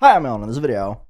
Hi, I'm Alan. In this video,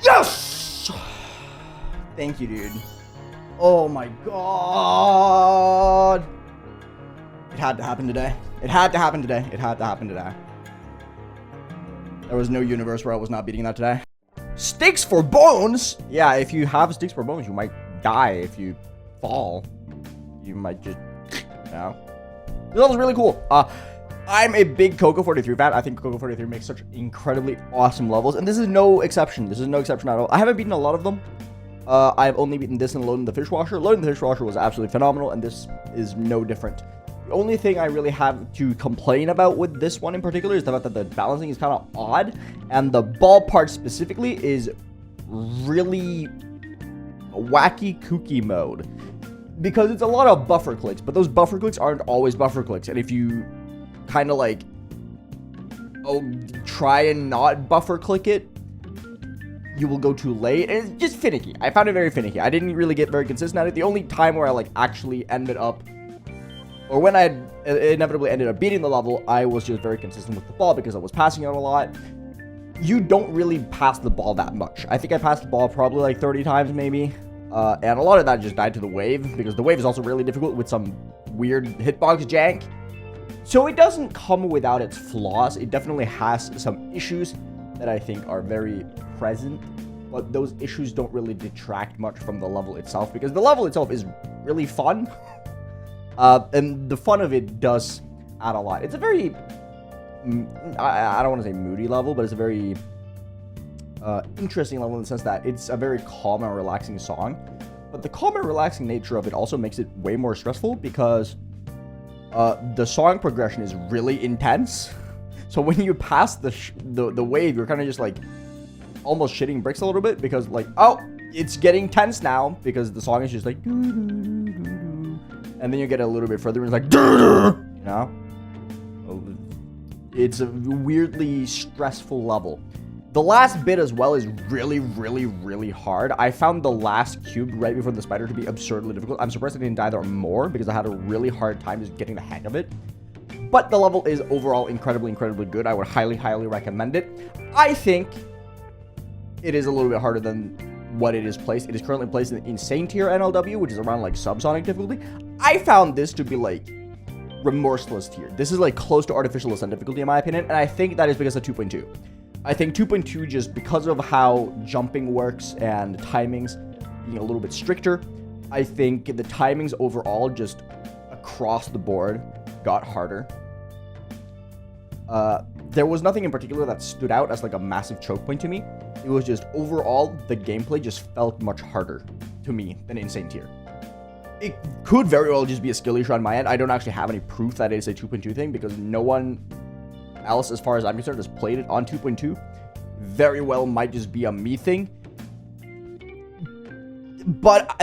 yes! Thank you, dude. Oh my god. It had to happen today. It had to happen today. It had to happen today. There was no universe where I was not beating that today. Sticks for bones? Yeah, if you have sticks for bones, you might die. If you fall, you might just, you know. This level's really cool. I'm a big Koko 43 fan. I think Koko 43 makes such incredibly awesome levels, and this is no exception. This is no exception at all. I haven't beaten a lot of them. I've only beaten this and Loading the Dishwasher. Loading the Dishwasher was absolutely phenomenal, and this is no different. The only thing I really have to complain about with this one in particular is the fact that the balancing is kind of odd, and the ball part specifically is really wacky, kooky mode. Because it's a lot of buffer clicks, but those buffer clicks aren't always buffer clicks, and if you kind of like try and not buffer click it, you will go too late, and it's just finicky. I found it very finicky. I didn't really get very consistent at it. The only time where I like actually ended up, or when I inevitably ended up beating the level, I was just very consistent with the ball because I was passing it a lot. You don't really pass the ball that much. I think I passed the ball probably like 30 times maybe, and a lot of that just died to the wave, because the wave is also really difficult with some weird hitbox jank. So it doesn't come without its flaws. It definitely has some issues that I think are very present, but those issues don't really detract much from the level itself, because the level itself is really fun. And the fun of it does add a lot. It's a very, I don't want to say moody level, but it's a very interesting level in the sense that it's a very calm and relaxing song. But the calm and relaxing nature of it also makes it way more stressful, because the song progression is really intense. So when you pass the wave, you're kind of just like almost shitting bricks a little bit, because like, oh, it's getting tense now, because the song is just like, and then you get a little bit further and it's like, you know, it's a weirdly stressful level. The last bit as well is really, really, really hard. I found the last cube right before the spider to be absurdly difficult. I'm surprised I didn't die there more, because I had a really hard time just getting the hang of it. But the level is overall incredibly, incredibly good. I would highly, highly recommend it. I think it is a little bit harder than what it is placed. It is currently placed in Insane Tier NLW, which is around like subsonic difficulty. I found this to be like Remorseless Tier. This is like close to Artificial Ascent difficulty in my opinion, and I think that is because of 2.2. I think 2.2, just because of how jumping works and timings being a little bit stricter, I think the timings overall just across the board got harder. There was nothing in particular that stood out as like a massive choke point to me. It was just overall, the gameplay just felt much harder to me than Insane Tier. It could very well just be a skill issue on my end. I don't actually have any proof that it's a 2.2 thing because no one else, as far as I'm concerned, has played it on 2.2. Very well might just be a me thing. But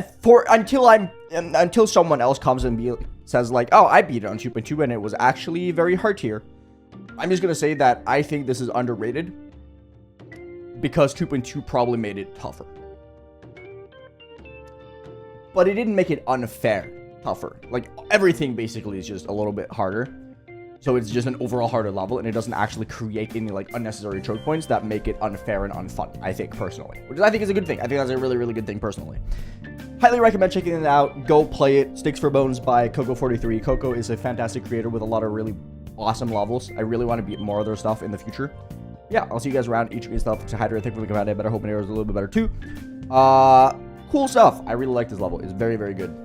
until someone else comes and says like, oh, I beat it on 2.2 and it was actually very hard tier, I'm just gonna say that I think this is underrated because 2.2 probably made it tougher. But it didn't make it unfair tougher. Like, everything basically is just a little bit harder. So it's just an overall harder level, and it doesn't actually create any, like, unnecessary choke points that make it unfair and unfun, I think, personally. Which I think is a good thing. I think that's a really, really good thing, personally. Highly recommend checking it out. Go play it. Sticks for Bones by Koko43. Koko is a fantastic creator with a lot of really awesome levels. I really want to beat more of their stuff in the future. Yeah, I'll see you guys around. Each of stuff. So Hydra, I think we can find it better. Hoping it was a little bit better, too. Cool stuff. I really like this level. It's very, very good.